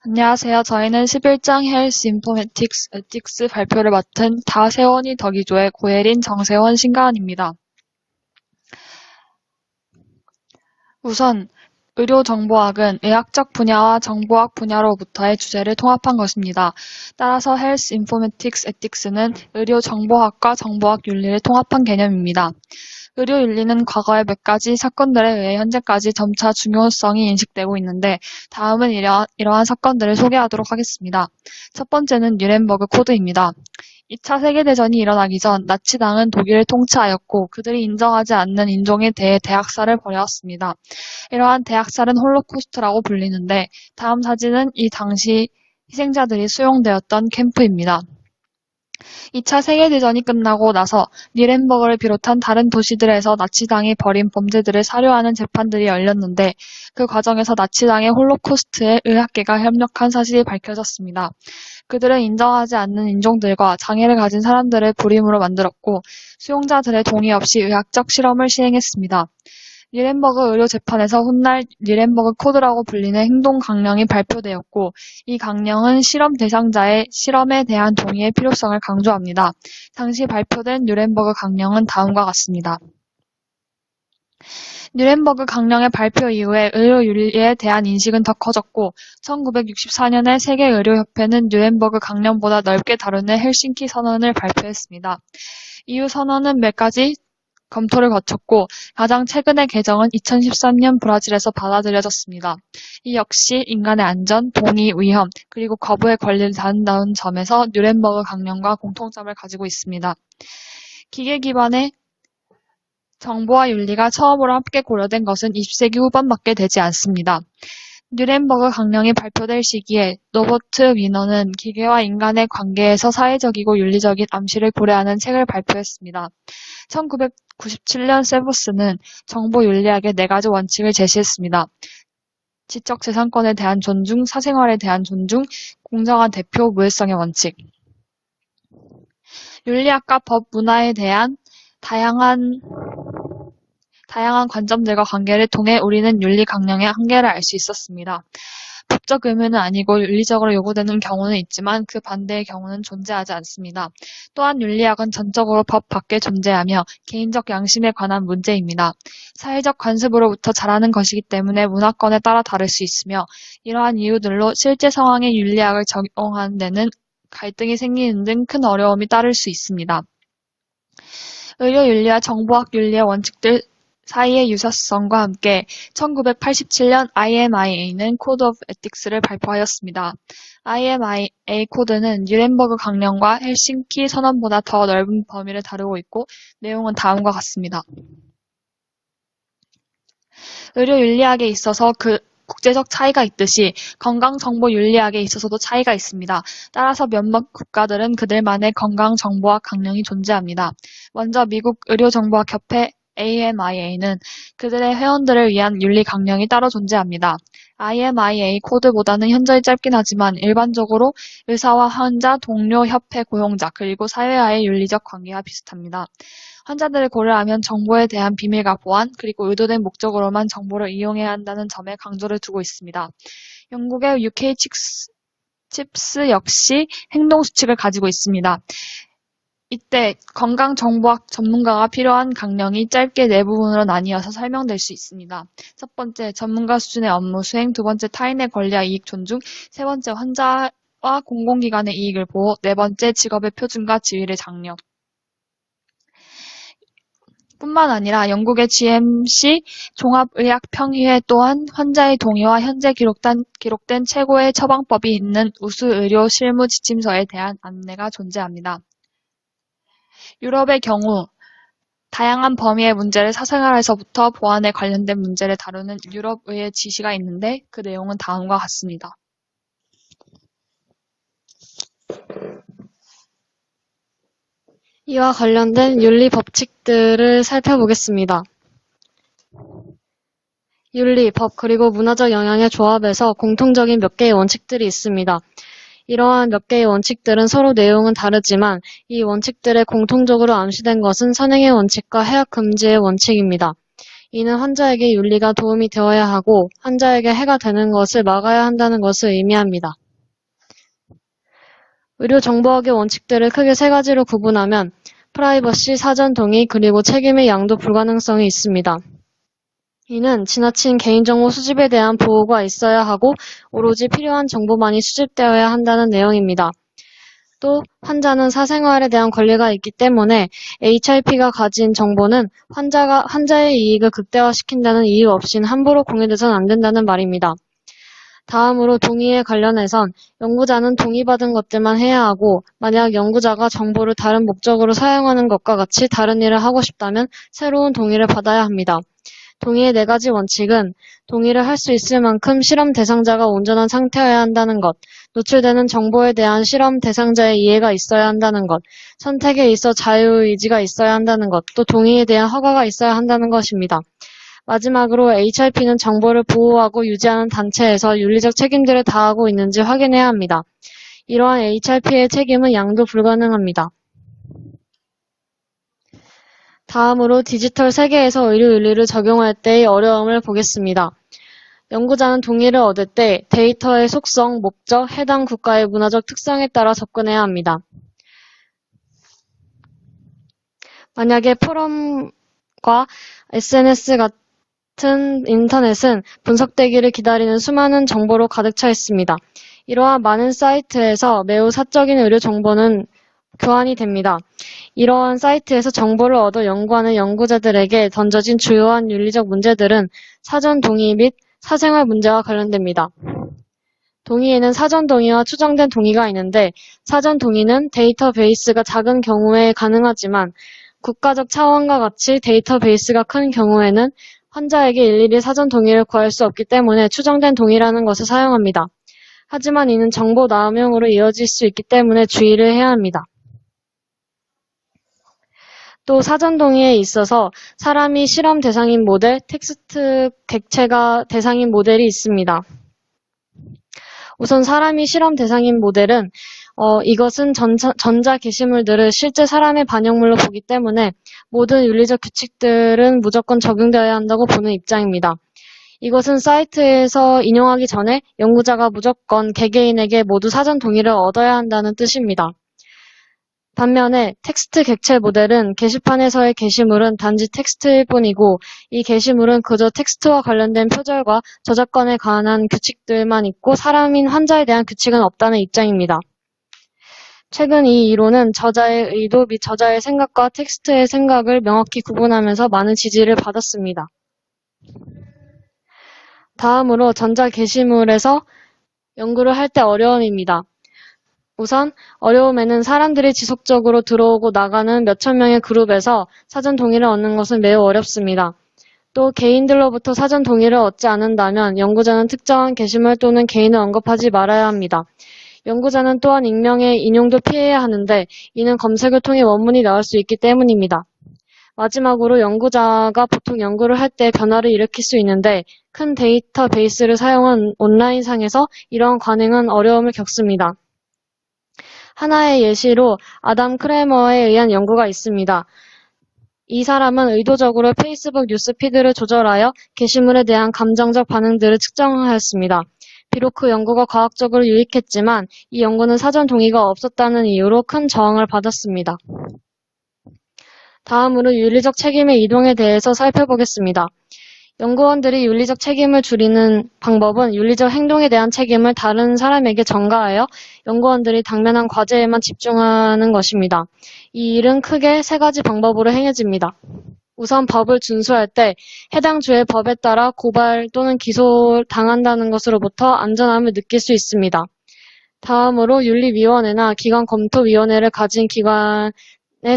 안녕하세요. 저희는 11장 헬스 인포메틱스 에틱스 발표를 맡은 다세원이 덕이조의 고예린, 정세원 신가은입니다. 우선 의료정보학은 의학적 분야와 정보학 분야로부터의 주제를 통합한 것입니다. 따라서 헬스 인포메틱스 에틱스는 의료정보학과 정보학 윤리를 통합한 개념입니다. 의료윤리는 과거의 몇 가지 사건들에 의해 현재까지 점차 중요성이 인식되고 있는데 다음은 이러한 사건들을 소개하도록 하겠습니다. 첫 번째는 뉴렌버그 코드입니다. 2차 세계대전이 일어나기 전 나치당은 독일을 통치하였고 그들이 인정하지 않는 인종에 대해 대학살을 벌였습니다. 이러한 대학살은 홀로코스트라고 불리는데 다음 사진은 이 당시 희생자들이 수용되었던 캠프입니다. 2차 세계대전이 끝나고 나서 니렌버그를 비롯한 다른 도시들에서 나치당이 벌인 범죄들을 사료하는 재판들이 열렸는데 그 과정에서 나치당의 홀로코스트에 의학계가 협력한 사실이 밝혀졌습니다. 그들은 인정하지 않는 인종들과 장애를 가진 사람들을 불임으로 만들었고 수용자들의 동의 없이 의학적 실험을 시행했습니다. 니렌버그 의료재판에서 훗날 니렌버그 코드라고 불리는 행동 강령이 발표되었고 이 강령은 실험 대상자의 실험에 대한 동의의 필요성을 강조합니다. 당시 발표된 뉴렌버그 강령은 다음과 같습니다. 뉴렌버그 강령의 발표 이후에 의료윤리에 대한 인식은 더 커졌고 1964년에 세계의료협회는 뉴렌버그 강령보다 넓게 다루는 헬싱키 선언을 발표했습니다. 이후 선언은 몇 가지 검토를 거쳤고 가장 최근의 개정은 2013년 브라질에서 받아들여졌습니다. 이 역시 인간의 안전, 동의, 위험, 그리고 거부의 권리를 다룬다는 점에서 뉴렌버그 강령과 공통점을 가지고 있습니다. 기계 기반의 정보와 윤리가 처음으로 함께 고려된 것은 20세기 후반밖에 되지 않습니다. 뉴렌버그 강령이 발표될 시기에 노버트 위너는 기계와 인간의 관계에서 사회적이고 윤리적인 암시를 고려하는 책을 발표했습니다. 1997년 세보스는 정보윤리학의 4가지 원칙을 제시했습니다. 지적재산권에 대한 존중, 사생활에 대한 존중, 공정한 대표, 무해성의 원칙. 윤리학과 법, 문화에 대한 다양한 관점들과 관계를 통해 우리는 윤리 강령의 한계를 알 수 있었습니다. 법적 의무는 아니고 윤리적으로 요구되는 경우는 있지만 그 반대의 경우는 존재하지 않습니다. 또한 윤리학은 전적으로 법 밖에 존재하며 개인적 양심에 관한 문제입니다. 사회적 관습으로부터 자라는 것이기 때문에 문화권에 따라 다를 수 있으며 이러한 이유들로 실제 상황에 윤리학을 적용하는 데는 갈등이 생기는 등 큰 어려움이 따를 수 있습니다. 의료윤리와 정보학윤리의 원칙들 사이의 유사성과 함께 1987년 IMIA는 Code of Ethics를 발표하였습니다. IMIA 코드는 뉴렌버그 강령과 헬싱키 선언보다 더 넓은 범위를 다루고 있고 내용은 다음과 같습니다. 의료윤리학에 있어서 국제적 차이가 있듯이 건강정보윤리학에 있어서도 차이가 있습니다. 따라서 몇몇 국가들은 그들만의 건강정보학 강령이 존재합니다. 먼저 미국 의료정보학협회 AMIA는 그들의 회원들을 위한 윤리 강령이 따로 존재합니다. IMIA 코드보다는 현저히 짧긴 하지만 일반적으로 의사와 환자, 동료, 협회, 고용자, 그리고 사회와의 윤리적 관계와 비슷합니다. 환자들을 고려하면 정보에 대한 비밀과 보안, 그리고 의도된 목적으로만 정보를 이용해야 한다는 점에 강조를 두고 있습니다. 영국의 UK 칩스 역시 행동수칙을 가지고 있습니다. 이때 건강정보학 전문가가 필요한 강령이 짧게 4부분으로 나뉘어서 설명될 수 있습니다. 첫 번째, 전문가 수준의 업무 수행, 두 번째, 타인의 권리와 이익 존중, 세 번째, 환자와 공공기관의 이익을 보호, 네 번째, 직업의 표준과 지위를 장려. 뿐만 아니라 영국의 GMC 종합의학평의회 또한 환자의 동의와 현재 기록된 최고의 처방법이 있는 우수 의료 실무 지침서에 대한 안내가 존재합니다. 유럽의 경우 다양한 범위의 문제를 사생활에서부터 보안에 관련된 문제를 다루는 유럽의회 지시가 있는데 그 내용은 다음과 같습니다. 이와 관련된 윤리 법칙들을 살펴보겠습니다. 윤리, 법, 그리고 문화적 영향의 조합에서 공통적인 몇 개의 원칙들이 있습니다. 이러한 몇 개의 원칙들은 서로 내용은 다르지만 이 원칙들에 공통적으로 암시된 것은 선행의 원칙과 해악 금지의 원칙입니다. 이는 환자에게 윤리가 도움이 되어야 하고 환자에게 해가 되는 것을 막아야 한다는 것을 의미합니다. 의료정보학의 원칙들을 크게 세 가지로 구분하면 프라이버시, 사전 동의, 그리고 책임의 양도 불가능성이 있습니다. 이는 지나친 개인정보 수집에 대한 보호가 있어야 하고 오로지 필요한 정보만이 수집되어야 한다는 내용입니다. 또 환자는 사생활에 대한 권리가 있기 때문에 HIP가 가진 정보는 환자의 이익을 극대화시킨다는 이유 없이는 함부로 공유돼서는 안 된다는 말입니다. 다음으로 동의에 관련해선 연구자는 동의받은 것들만 해야 하고 만약 연구자가 정보를 다른 목적으로 사용하는 것과 같이 다른 일을 하고 싶다면 새로운 동의를 받아야 합니다. 동의의 네 가지 원칙은 동의를 할 수 있을 만큼 실험 대상자가 온전한 상태여야 한다는 것, 노출되는 정보에 대한 실험 대상자의 이해가 있어야 한다는 것, 선택에 있어 자유의지가 있어야 한다는 것, 또 동의에 대한 허가가 있어야 한다는 것입니다. 마지막으로 HIP는 정보를 보호하고 유지하는 단체에서 윤리적 책임들을 다하고 있는지 확인해야 합니다. 이러한 HIP의 책임은 양도 불가능합니다. 다음으로 디지털 세계에서 의료 윤리를 적용할 때의 어려움을 보겠습니다. 연구자는 동의를 얻을 때 데이터의 속성, 목적, 해당 국가의 문화적 특성에 따라 접근해야 합니다. 만약에 포럼과 SNS 같은 인터넷은 분석되기를 기다리는 수많은 정보로 가득 차 있습니다. 이러한 많은 사이트에서 매우 사적인 의료 정보는 교환이 됩니다. 이러한 사이트에서 정보를 얻어 연구하는 연구자들에게 던져진 주요한 윤리적 문제들은 사전 동의 및 사생활 문제와 관련됩니다. 동의에는 사전 동의와 추정된 동의가 있는데 사전 동의는 데이터베이스가 작은 경우에 가능하지만 국가적 차원과 같이 데이터베이스가 큰 경우에는 환자에게 일일이 사전 동의를 구할 수 없기 때문에 추정된 동의라는 것을 사용합니다. 하지만 이는 정보 남용으로 이어질 수 있기 때문에 주의를 해야 합니다. 또 사전 동의에 있어서 사람이 실험 대상인 모델, 텍스트 객체가 대상인 모델이 있습니다. 우선 사람이 실험 대상인 모델은 이것은 전자 게시물들을 실제 사람의 반영물로 보기 때문에 모든 윤리적 규칙들은 무조건 적용되어야 한다고 보는 입장입니다. 이것은 사이트에서 인용하기 전에 연구자가 무조건 개개인에게 모두 사전 동의를 얻어야 한다는 뜻입니다. 반면에 텍스트 객체 모델은 게시판에서의 게시물은 단지 텍스트일 뿐이고 이 게시물은 그저 텍스트와 관련된 표절과 저작권에 관한 규칙들만 있고 사람인 환자에 대한 규칙은 없다는 입장입니다. 최근 이 이론은 저자의 의도 및 저자의 생각과 텍스트의 생각을 명확히 구분하면서 많은 지지를 받았습니다. 다음으로 전자 게시물에서 연구를 할 때 어려움입니다. 우선 어려움에는 사람들이 지속적으로 들어오고 나가는 몇천 명의 그룹에서 사전 동의를 얻는 것은 매우 어렵습니다. 또 개인들로부터 사전 동의를 얻지 않는다면 연구자는 특정한 게시물 또는 개인을 언급하지 말아야 합니다. 연구자는 또한 익명의 인용도 피해야 하는데 이는 검색을 통해 원문이 나올 수 있기 때문입니다. 마지막으로 연구자가 보통 연구를 할 때 변화를 일으킬 수 있는데 큰 데이터베이스를 사용한 온라인상에서 이러한 관행은 어려움을 겪습니다. 하나의 예시로 아담 크레머에 의한 연구가 있습니다. 이 사람은 의도적으로 페이스북 뉴스피드를 조절하여 게시물에 대한 감정적 반응들을 측정하였습니다. 비록 그 연구가 과학적으로 유익했지만 이 연구는 사전 동의가 없었다는 이유로 큰 저항을 받았습니다. 다음으로 윤리적 책임의 이동에 대해서 살펴보겠습니다. 연구원들이 윤리적 책임을 줄이는 방법은 윤리적 행동에 대한 책임을 다른 사람에게 전가하여 연구원들이 당면한 과제에만 집중하는 것입니다. 이 일은 크게 세 가지 방법으로 행해집니다. 우선 법을 준수할 때 해당 주의 법에 따라 고발 또는 기소당한다는 것으로부터 안전함을 느낄 수 있습니다. 다음으로 윤리위원회나 기관검토위원회를 가진 기관에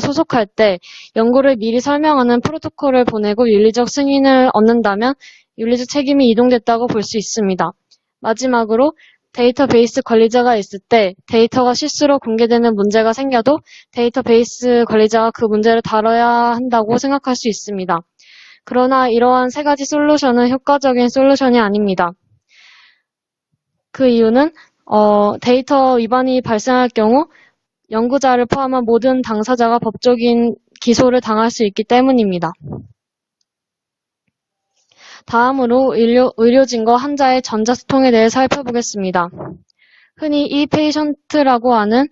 소속할 때 연구를 미리 설명하는 프로토콜을 보내고 윤리적 승인을 얻는다면 윤리적 책임이 이동됐다고 볼 수 있습니다. 마지막으로 데이터베이스 관리자가 있을 때 데이터가 실수로 공개되는 문제가 생겨도 데이터베이스 관리자가 그 문제를 다뤄야 한다고 생각할 수 있습니다. 그러나 이러한 세 가지 솔루션은 효과적인 솔루션이 아닙니다. 그 이유는 데이터 위반이 발생할 경우 연구자를 포함한 모든 당사자가 법적인 기소를 당할 수 있기 때문입니다. 다음으로 의료진과 환자의 전자소통에 대해 살펴보겠습니다. 흔히 e-페이션트라고 하는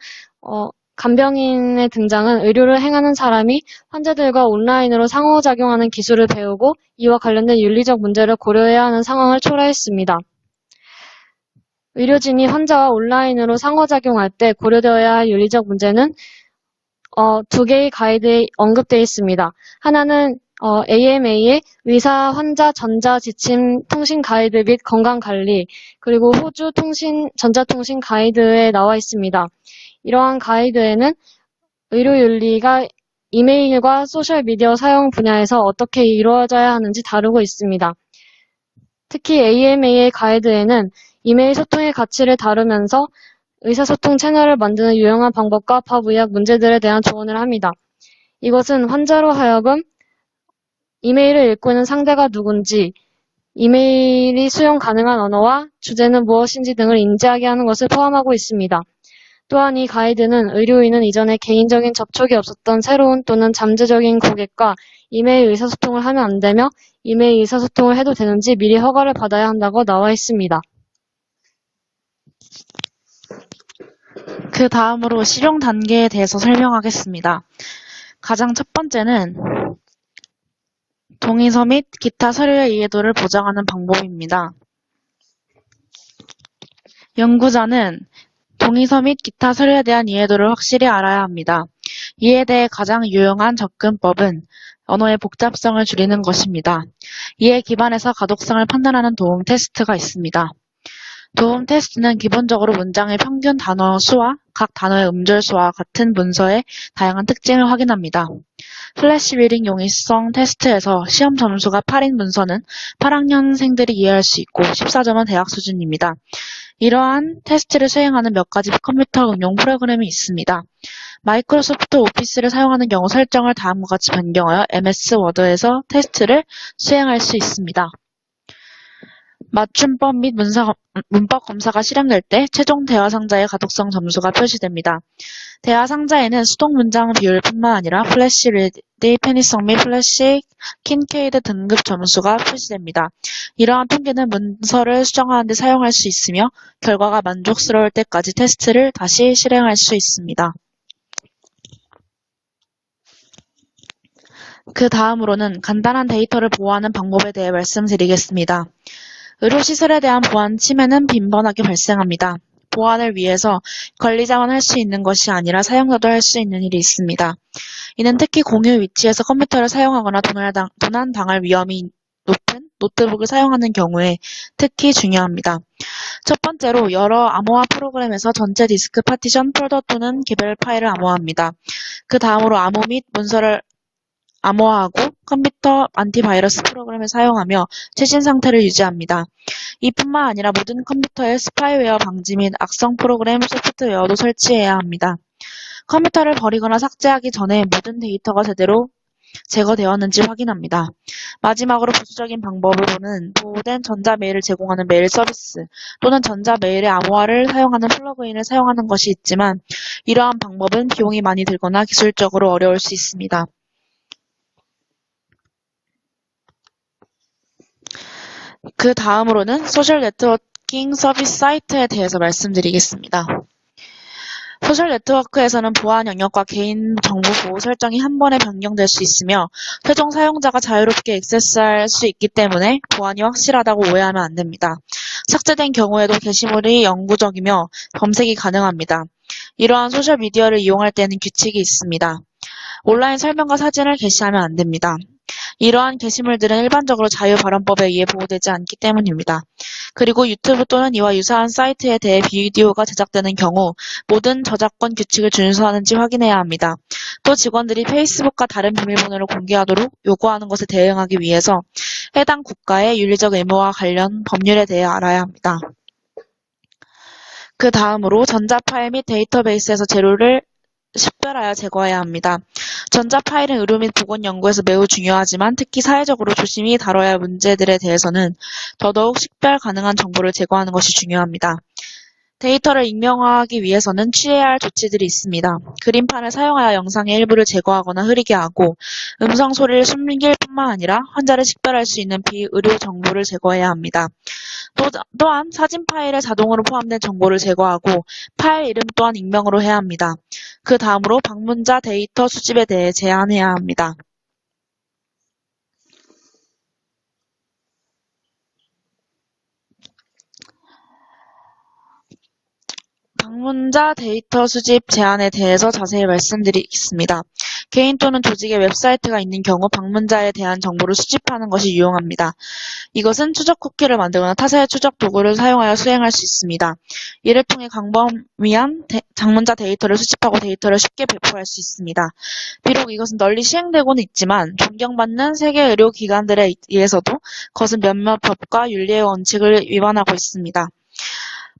간병인의 등장은 의료를 행하는 사람이 환자들과 온라인으로 상호작용하는 기술을 배우고 이와 관련된 윤리적 문제를 고려해야 하는 상황을 초래했습니다. 의료진이 환자와 온라인으로 상호작용할 때 고려되어야 할 윤리적 문제는 두 개의 가이드에 언급되어 있습니다. 하나는 AMA의 의사 환자 전자 지침 통신 가이드 및 건강 관리, 그리고 호주 전자통신 가이드에 나와 있습니다. 이러한 가이드에는 의료 윤리가 이메일과 소셜미디어 사용 분야에서 어떻게 이루어져야 하는지 다루고 있습니다. 특히 AMA의 가이드에는 이메일 소통의 가치를 다루면서 의사소통 채널을 만드는 유용한 방법과 법의학 문제들에 대한 조언을 합니다. 이것은 환자로 하여금 이메일을 읽고 있는 상대가 누군지, 이메일이 수용 가능한 언어와 주제는 무엇인지 등을 인지하게 하는 것을 포함하고 있습니다. 또한 이 가이드는 의료인은 이전에 개인적인 접촉이 없었던 새로운 또는 잠재적인 고객과 이메일 의사소통을 하면 안 되며 이메일 의사소통을 해도 되는지 미리 허가를 받아야 한다고 나와 있습니다. 그 다음으로 실용 단계에 대해서 설명하겠습니다. 가장 첫 번째는 동의서 및 기타 서류의 이해도를 보장하는 방법입니다. 연구자는 동의서 및 기타 서류에 대한 이해도를 확실히 알아야 합니다. 이에 대해 가장 유용한 접근법은 언어의 복잡성을 줄이는 것입니다. 이에 기반해서 가독성을 판단하는 도움 테스트가 있습니다. 도움 테스트는 기본적으로 문장의 평균 단어 수와 각 단어의 음절 수와 같은 문서의 다양한 특징을 확인합니다. 플래시 리딩 용이성 테스트에서 시험 점수가 8인 문서는 8학년생들이 이해할 수 있고 14점은 대학 수준입니다. 이러한 테스트를 수행하는 몇 가지 컴퓨터 응용 프로그램이 있습니다. 마이크로소프트 오피스를 사용하는 경우 설정을 다음과 같이 변경하여 MS 워드에서 테스트를 수행할 수 있습니다. 맞춤법 및 문법 검사가 실행될 때 최종 대화 상자의 가독성 점수가 표시됩니다. 대화 상자에는 수동 문장 비율뿐만 아니라 플래시 리디, 편의성 및 플래시 킨케이드 등급 점수가 표시됩니다. 이러한 통계는 문서를 수정하는 데 사용할 수 있으며 결과가 만족스러울 때까지 테스트를 다시 실행할 수 있습니다. 그 다음으로는 간단한 데이터를 보호하는 방법에 대해 말씀드리겠습니다. 의료시설에 대한 보안 침해는 빈번하게 발생합니다. 보안을 위해서 관리자만 할 수 있는 것이 아니라 사용자도 할 수 있는 일이 있습니다. 이는 특히 공유 위치에서 컴퓨터를 사용하거나 도난당할 위험이 높은 노트북을 사용하는 경우에 특히 중요합니다. 첫 번째로 여러 암호화 프로그램에서 전체 디스크 파티션 폴더 또는 개별 파일을 암호화합니다. 그 다음으로 암호 및 문서를 암호화하고 컴퓨터 안티바이러스 프로그램을 사용하며 최신 상태를 유지합니다. 이뿐만 아니라 모든 컴퓨터에 스파이웨어 방지 및 악성 프로그램 소프트웨어도 설치해야 합니다. 컴퓨터를 버리거나 삭제하기 전에 모든 데이터가 제대로 제거되었는지 확인합니다. 마지막으로 부수적인 방법으로는 보호된 전자메일을 제공하는 메일 서비스 또는 전자메일의 암호화를 사용하는 플러그인을 사용하는 것이 있지만 이러한 방법은 비용이 많이 들거나 기술적으로 어려울 수 있습니다. 그 다음으로는 소셜 네트워킹 서비스 사이트에 대해서 말씀드리겠습니다. 소셜 네트워크에서는 보안 영역과 개인정보 보호 설정이 한 번에 변경될 수 있으며 최종 사용자가 자유롭게 액세스할 수 있기 때문에 보안이 확실하다고 오해하면 안 됩니다. 삭제된 경우에도 게시물이 영구적이며 검색이 가능합니다. 이러한 소셜미디어를 이용할 때는 규칙이 있습니다. 온라인 설명과 사진을 게시하면 안 됩니다. 이러한 게시물들은 일반적으로 자유발언법에 의해 보호되지 않기 때문입니다. 그리고 유튜브 또는 이와 유사한 사이트에 대해 비디오가 제작되는 경우 모든 저작권 규칙을 준수하는지 확인해야 합니다. 또 직원들이 페이스북과 다른 비밀번호를 공개하도록 요구하는 것에 대응하기 위해서 해당 국가의 윤리적 의무와 관련 법률에 대해 알아야 합니다. 그 다음으로 전자파일 및 데이터베이스에서 재료를 식별하여 제거해야 합니다. 전자파일은 의료 및 보건 연구에서 매우 중요하지만 특히 사회적으로 조심히 다뤄야 할 문제들에 대해서는 더더욱 식별 가능한 정보를 제거하는 것이 중요합니다. 데이터를 익명화하기 위해서는 취해야 할 조치들이 있습니다. 그림판을 사용하여 영상의 일부를 제거하거나 흐리게 하고 음성 소리를 숨길 뿐만 아니라 환자를 식별할 수 있는 비의료 정보를 제거해야 합니다. 또한 사진 파일에 자동으로 포함된 정보를 제거하고 파일 이름 또한 익명으로 해야 합니다. 그 다음으로 방문자 데이터 수집에 대해 제한해야 합니다. 방문자 데이터 수집 제한에 대해서 자세히 말씀드리겠습니다. 개인 또는 조직의 웹사이트가 있는 경우 방문자에 대한 정보를 수집하는 것이 유용합니다. 이것은 추적 쿠키를 만들거나 타사의 추적 도구를 사용하여 수행할 수 있습니다. 이를 통해 광범위한 방문자 데이터를 수집하고 데이터를 쉽게 배포할 수 있습니다. 비록 이것은 널리 시행되고는 있지만 존경받는 세계 의료기관들에 의해서도 그것은 몇몇 법과 윤리의 원칙을 위반하고 있습니다.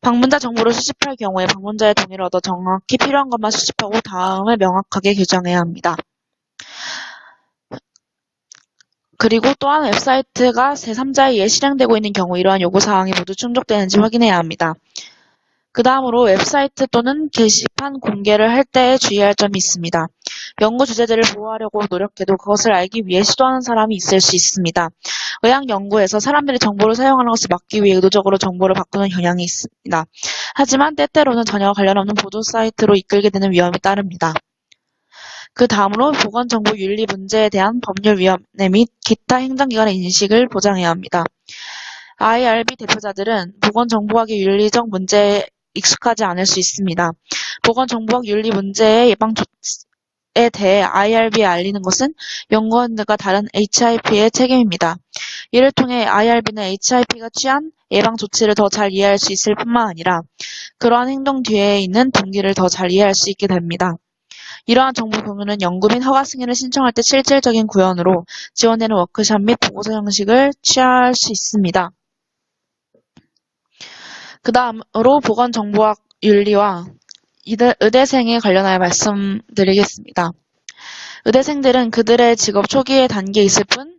방문자 정보를 수집할 경우에 방문자의 동의를 얻어 정확히 필요한 것만 수집하고 다음에 명확하게 규정해야 합니다. 그리고 또한 웹사이트가 제3자에 의해 실행되고 있는 경우 이러한 요구사항이 모두 충족되는지 확인해야 합니다. 그 다음으로 웹사이트 또는 게시판 공개를 할 때에 주의할 점이 있습니다. 연구 주제들을 보호하려고 노력해도 그것을 알기 위해 시도하는 사람이 있을 수 있습니다. 의학 연구에서 사람들이 정보를 사용하는 것을 막기 위해 의도적으로 정보를 바꾸는 경향이 있습니다. 하지만 때때로는 전혀 관련 없는 보도 사이트로 이끌게 되는 위험이 따릅니다. 그 다음으로 보건정보 윤리 문제에 대한 법률위원회 및 기타 행정기관의 인식을 보장해야 합니다. IRB 대표자들은 보건정보학의 윤리적 문제에 익숙하지 않을 수 있습니다. 보건정보학 윤리 문제의 예방 조치에 대해 IRB에 알리는 것은 연구원들과 다른 HIP의 책임입니다. 이를 통해 IRB는 HIP가 취한 예방 조치를 더 잘 이해할 수 있을 뿐만 아니라 그러한 행동 뒤에 있는 동기를 더 잘 이해할 수 있게 됩니다. 이러한 정보 공유는 연구 및 허가 승인을 신청할 때 실질적인 구현으로 지원되는 워크숍 및 보고서 형식을 취할 수 있습니다. 그 다음으로 보건정보학 윤리와 의대생에 관련하여 말씀드리겠습니다. 의대생들은 그들의 직업 초기의 단계에 있을 뿐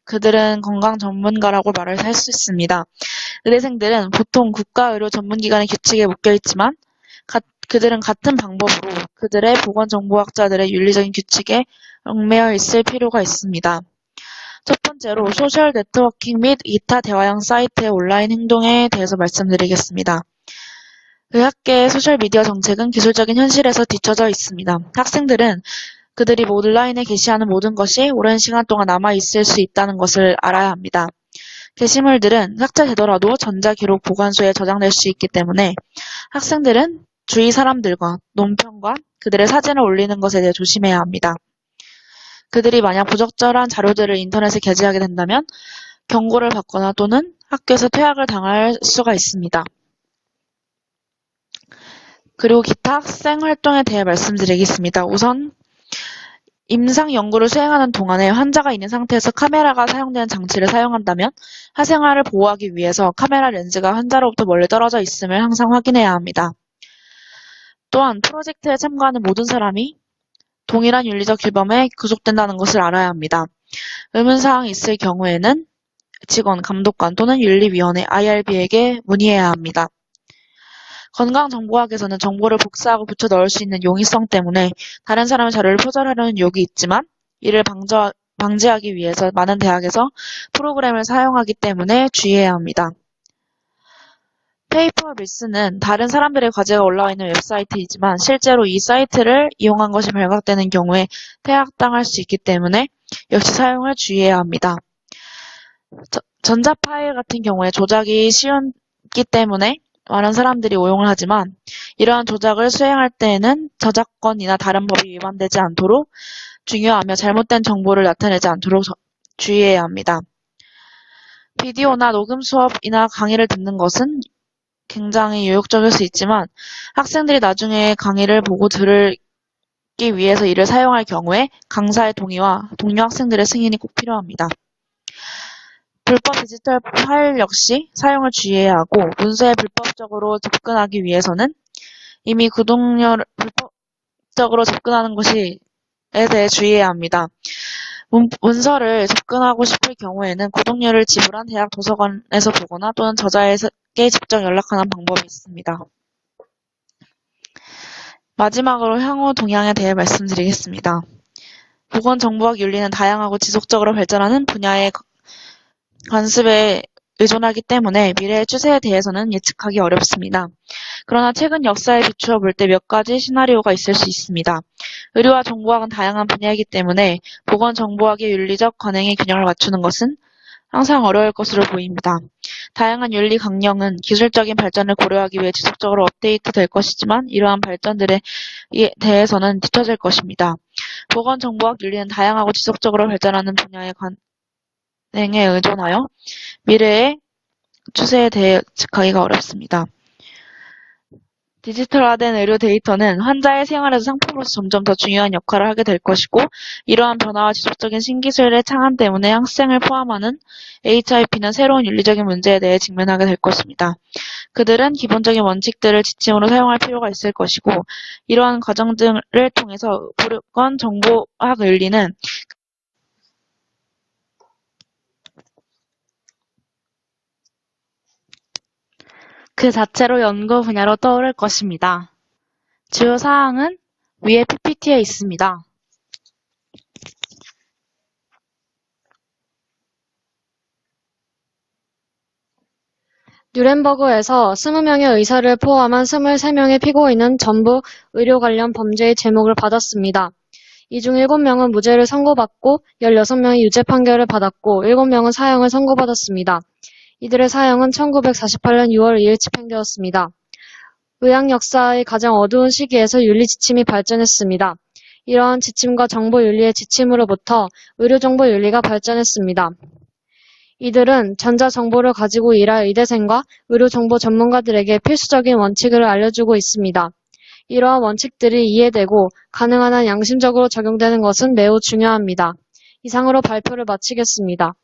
그들은 건강 전문가라고 말을 할 수 있습니다. 의대생들은 보통 국가의료 전문기관의 규칙에 묶여있지만 그들은 같은 방법으로 그들의 보건정보학자들의 윤리적인 규칙에 얽매여 있을 필요가 있습니다. 첫 번째로 소셜 네트워킹 및 기타 대화형 사이트의 온라인 행동에 대해서 말씀드리겠습니다. 의학계의 소셜미디어 정책은 기술적인 현실에서 뒤처져 있습니다. 학생들은 그들이 온라인에 게시하는 모든 것이 오랜 시간 동안 남아있을 수 있다는 것을 알아야 합니다. 게시물들은 삭제되더라도 전자기록 보관소에 저장될 수 있기 때문에 학생들은 주위 사람들과 논평과 그들의 사진을 올리는 것에 대해 조심해야 합니다. 그들이 만약 부적절한 자료들을 인터넷에 게재하게 된다면 경고를 받거나 또는 학교에서 퇴학을 당할 수가 있습니다. 그리고 기타 학생 활동에 대해 말씀드리겠습니다. 우선 임상 연구를 수행하는 동안에 환자가 있는 상태에서 카메라가 사용되는 장치를 사용한다면 사생활을 보호하기 위해서 카메라 렌즈가 환자로부터 멀리 떨어져 있음을 항상 확인해야 합니다. 또한 프로젝트에 참가하는 모든 사람이 동일한 윤리적 규범에 구속된다는 것을 알아야 합니다. 의문사항이 있을 경우에는 직원, 감독관 또는 윤리위원회 IRB에게 문의해야 합니다. 건강정보학에서는 정보를 복사하고 붙여 넣을 수 있는 용이성 때문에 다른 사람의 자료를 표절하려는 유혹이 있지만 이를 방지하기 위해서 많은 대학에서 프로그램을 사용하기 때문에 주의해야 합니다. 페이퍼리스는 다른 사람들의 과제가 올라와 있는 웹사이트이지만 실제로 이 사이트를 이용한 것이 발각되는 경우에 퇴학당할 수 있기 때문에 역시 사용을 주의해야 합니다. 전자 파일 같은 경우에 조작이 쉬웠기 때문에 많은 사람들이 오용을 하지만 이러한 조작을 수행할 때에는 저작권이나 다른 법이 위반되지 않도록 중요하며 잘못된 정보를 나타내지 않도록 주의해야 합니다. 비디오나 녹음 수업이나 강의를 듣는 것은 굉장히 유혹적일 수 있지만 학생들이 나중에 강의를 보고 들기 위해서 이를 사용할 경우에 강사의 동의와 동료 학생들의 승인이 꼭 필요합니다. 불법 디지털 파일 역시 사용을 주의해야 하고 문서에 불법적으로 접근하기 위해서는 이미 구독료를 불법적으로 접근하는 것에 대해 주의해야 합니다. 문서를 접근하고 싶을 경우에는 구독료를 지불한 대학 도서관에서 보거나 또는 저자에게 직접 연락하는 방법이 있습니다. 마지막으로 향후 동향에 대해 말씀드리겠습니다. 보건정보학 윤리는 다양하고 지속적으로 발전하는 분야의 관습에 의존하기 때문에 미래의 추세에 대해서는 예측하기 어렵습니다. 그러나 최근 역사에 비추어 볼 때 몇 가지 시나리오가 있을 수 있습니다. 의료와 정보학은 다양한 분야이기 때문에 보건정보학의 윤리적 관행의 균형을 맞추는 것은 항상 어려울 것으로 보입니다. 다양한 윤리 강령은 기술적인 발전을 고려하기 위해 지속적으로 업데이트 될 것이지만 이러한 발전들에 대해서는 뒤처질 것입니다. 보건정보학 윤리는 다양하고 지속적으로 발전하는 분야의 관행에 의존하여 미래의 추세에 대해 예측하기가 어렵습니다. 디지털화된 의료 데이터는 환자의 생활에서 상품으로서 점점 더 중요한 역할을 하게 될 것이고, 이러한 변화와 지속적인 신기술의 창안 때문에 학생을 포함하는 HIP는 새로운 윤리적인 문제에 대해 직면하게 될 것입니다. 그들은 기본적인 원칙들을 지침으로 사용할 필요가 있을 것이고, 이러한 과정 등을 통해서 보건 정보학 윤리는 그 자체로 연구 분야로 떠오를 것입니다. 주요 사항은 위에 PPT에 있습니다. 뉴렌버그에서 20명의 의사를 포함한 23명의 피고인은 전부 의료 관련 범죄의 제목을 받았습니다. 이 중 7명은 무죄를 선고받고 16명이 유죄 판결을 받았고 7명은 사형을 선고받았습니다. 이들의 사형은 1948년 6월 2일 집행되었습니다. 의학 역사의 가장 어두운 시기에서 윤리 지침이 발전했습니다. 이러한 지침과 정보 윤리의 지침으로부터 의료 정보 윤리가 발전했습니다. 이들은 전자정보를 가지고 일할 의대생과 의료정보 전문가들에게 필수적인 원칙을 알려주고 있습니다. 이러한 원칙들이 이해되고 가능한 한 양심적으로 적용되는 것은 매우 중요합니다. 이상으로 발표를 마치겠습니다.